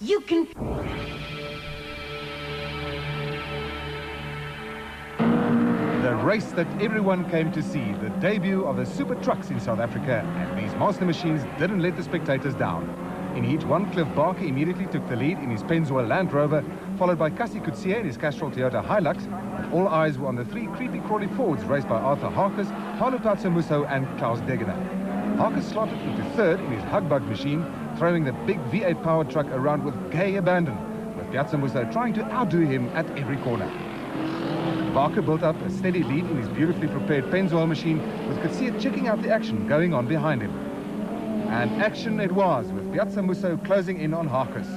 You can... The race that everyone came to see, the debut of the super trucks in South Africa, and these monster machines didn't let the spectators down. In Heat 1, Cliff Barker immediately took the lead in his Pennzoil Land Rover, followed by Cassie Coetzee in his Castrol Toyota Hilux. All eyes were on the three creepy crawly Fords raced by Arthur Harkes, Paulo Piazza Musso and Klaus Degener. Harkes slotted into third in his Hugbug machine, throwing the big V8 powered truck around with gay abandon, with Piazza Musso trying to outdo him at every corner. Barker built up a steady lead in his beautifully prepared Pennzoil machine, with Coetzee checking out the action going on behind him. And action it was, with Piazza Musso closing in on Harkes.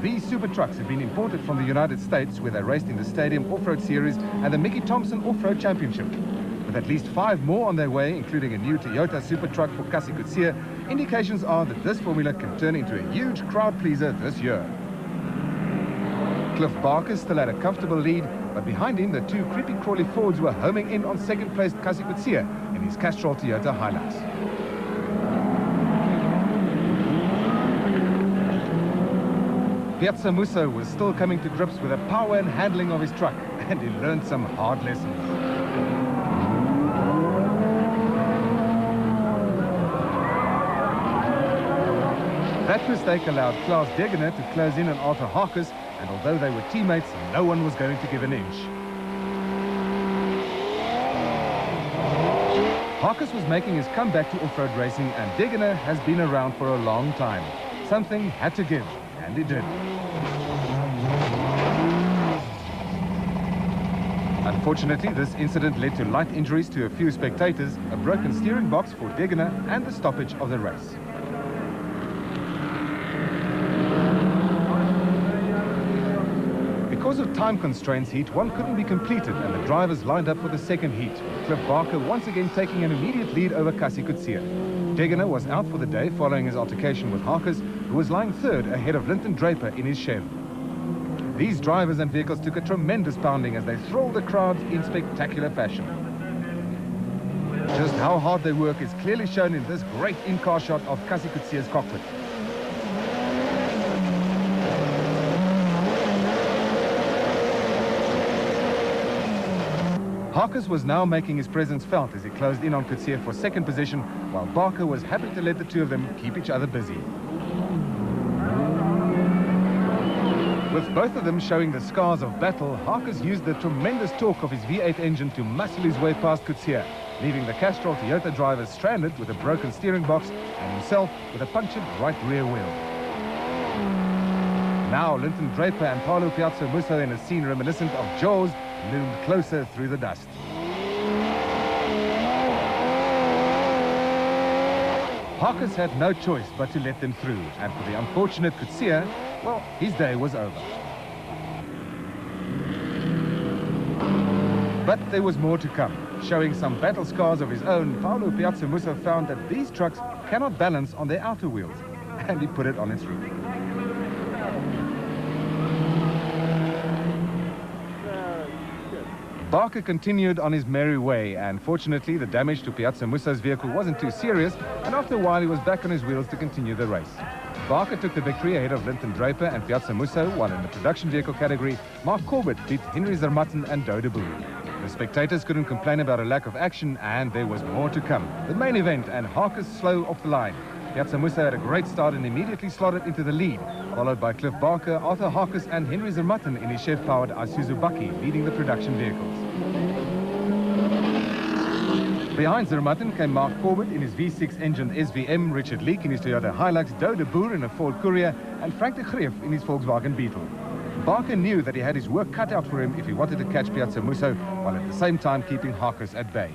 These super trucks have been imported from the United States, where they raced in the Stadium Off-Road Series and the Mickey Thompson Off-Road Championship. With at least 5 more on their way, including a new Toyota super truck for Cassie Coetzee, indications are that this formula can turn into a huge crowd pleaser this year. Cliff Barker still had a comfortable lead, but behind him the two creepy crawly Fords were homing in on second place Cassie Coetzee in his Castrol Toyota Hilux. Piazza Musso was still coming to grips with the power and handling of his truck, and he learned some hard lessons. That mistake allowed Klaus Degener to close in on Arthur Harkes, and although they were teammates, no one was going to give an inch. Harkes was making his comeback to off-road racing, and Degener has been around for a long time. Something had to give, and it did. Unfortunately, this incident led to light injuries to a few spectators, a broken steering box for Degener, and the stoppage of the race. Because of time constraints, Heat 1 couldn't be completed, and the drivers lined up for the second heat, with Cliff Barker once again taking an immediate lead over Cassie Coetzee. Degener was out for the day following his altercation with Harkes, who was lying third ahead of Linton Draper in his Chev. These drivers and vehicles took a tremendous pounding as they thrilled the crowd in spectacular fashion. Just how hard they work is clearly shown in this great in-car shot of Cassie Coetzee's cockpit. Harkes was now making his presence felt as he closed in on Coetzee for second position, while Barker was happy to let the two of them keep each other busy. With both of them showing the scars of battle, Harkes used the tremendous torque of his V8 engine to muscle his way past Coetzee, leaving the Castrol Toyota drivers stranded with a broken steering box and himself with a punctured right rear wheel. Now Linton Draper and Paulo Piazza Musso, in a scene reminiscent of Jaws, loomed closer through the dust. Harkes had no choice but to let them through, and for the unfortunate Coetzee, well, his day was over. But there was more to come. Showing some battle scars of his own, Paulo Piazza Musso found that these trucks cannot balance on their outer wheels, and he put it on its roof. Barker continued on his merry way, and fortunately the damage to Piazza Musso's vehicle wasn't too serious, and after a while he was back on his wheels to continue the race. Barker took the victory ahead of Linton Draper and Piazza Musso, while in the production vehicle category, Mark Corbett beat Henry Zermatten and Doe de Boer. The spectators couldn't complain about a lack of action, and there was more to come. The main event, and Harkes slow off the line. Piazza Musso had a great start and immediately slotted into the lead, followed by Cliff Barker, Arthur Harkes and Henry Zermatten in his Chev-powered Isuzu Bakkie, leading the production vehicles. Behind Zermatten came Mark Corbett in his V6 engine SVM, Richard Leek in his Toyota Hilux, Doe de Boer in a Ford Courier, and Frank de Greef in his Volkswagen Beetle. Barker knew that he had his work cut out for him if he wanted to catch Piazza Musso, while at the same time keeping Harkes at bay.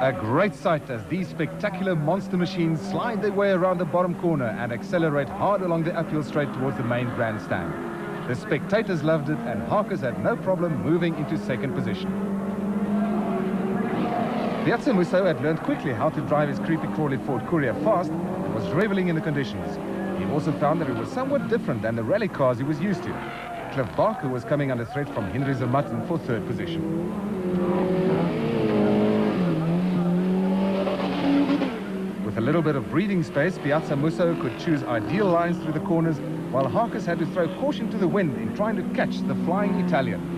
A great sight as these spectacular monster machines slide their way around the bottom corner and accelerate hard along the uphill straight towards the main grandstand. The spectators loved it, and Harkes had no problem moving into second position. Piazza Musso had learned quickly how to drive his creepy crawly Ford Courier fast and was reveling in the conditions. He also found that it was somewhat different than the rally cars he was used to. Cliff Barker was coming under threat from Henry Zermatten for third position. With a little bit of breathing space, Piazza Musso could choose ideal lines through the corners, while Harkes had to throw caution to the wind in trying to catch the flying Italian.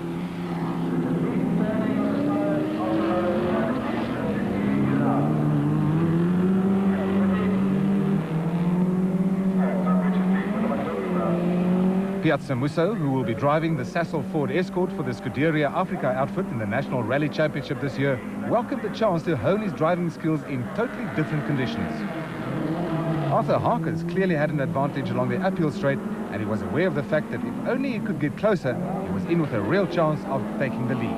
Piazza Musso, who will be driving the Sasol Ford Escort for the Scuderia Africa outfit in the National Rally Championship this year, welcomed the chance to hone his driving skills in totally different conditions. Arthur Harkes clearly had an advantage along the uphill straight, and he was aware of the fact that if only he could get closer, he was in with a real chance of taking the lead.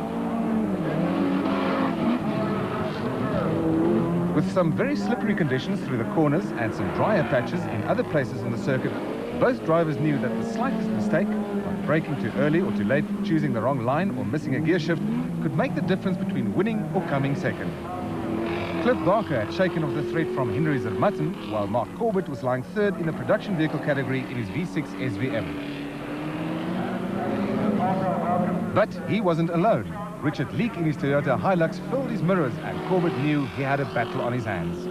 With some very slippery conditions through the corners and some drier patches in other places on the circuit, both drivers knew that the slightest mistake, like braking too early or too late, choosing the wrong line or missing a gear shift, could make the difference between winning or coming second. Cliff Barker had shaken off the threat from Henry Zermatten, while Mark Corbett was lying third in the production vehicle category in his V6 SVM. But he wasn't alone. Richard Leek in his Toyota Hilux filled his mirrors, and Corbett knew he had a battle on his hands.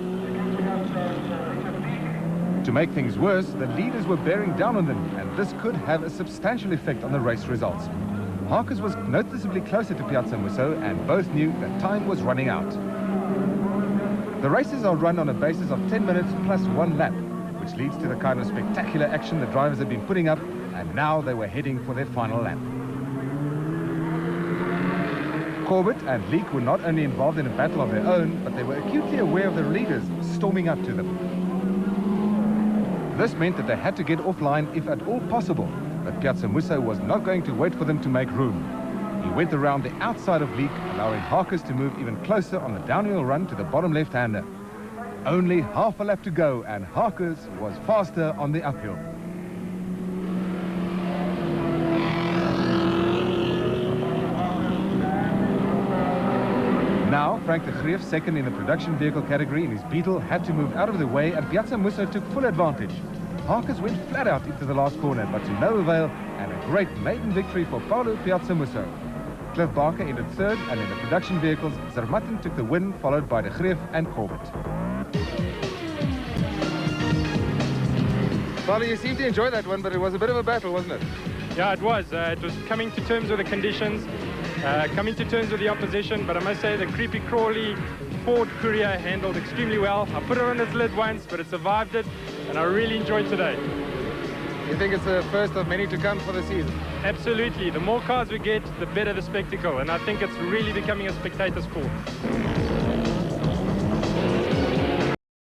To make things worse, the leaders were bearing down on them, and this could have a substantial effect on the race results. Harkes was noticeably closer to Piazza Musso, and both knew that time was running out. The races are run on a basis of 10 minutes plus 1 lap, which leads to the kind of spectacular action the drivers had been putting up, and now they were heading for their final lap. Corbett and Leek were not only involved in a battle of their own, but they were acutely aware of the leaders storming up to them. This meant that they had to get offline if at all possible, but Piazza Musso was not going to wait for them to make room. He went around the outside of Leek, allowing Harkes to move even closer on the downhill run to the bottom left-hander. Only half a lap to go, and Harkes was faster on the uphill. Now, Frank de Greef, second in the production vehicle category in his Beetle, had to move out of the way, and Piazza Musso took full advantage. Harkes went flat out into the last corner, but to no avail, and a great maiden victory for Paulo Piazza Musso. Cliff Barker ended third, and in the production vehicles, Zermatten took the win, followed by de Greef and Corbett. Paulo, you seemed to enjoy that one, but it was a bit of a battle, wasn't it? Yeah, it was. It was coming to terms with the conditions. Coming to terms with the opposition, but I must say the creepy crawly Ford Courier handled extremely well. I put it on its lid once, but it survived it, and I really enjoyed today. You think it's the first of many to come for the season? Absolutely. The more cars we get, the better the spectacle, and I think it's really becoming a spectator sport.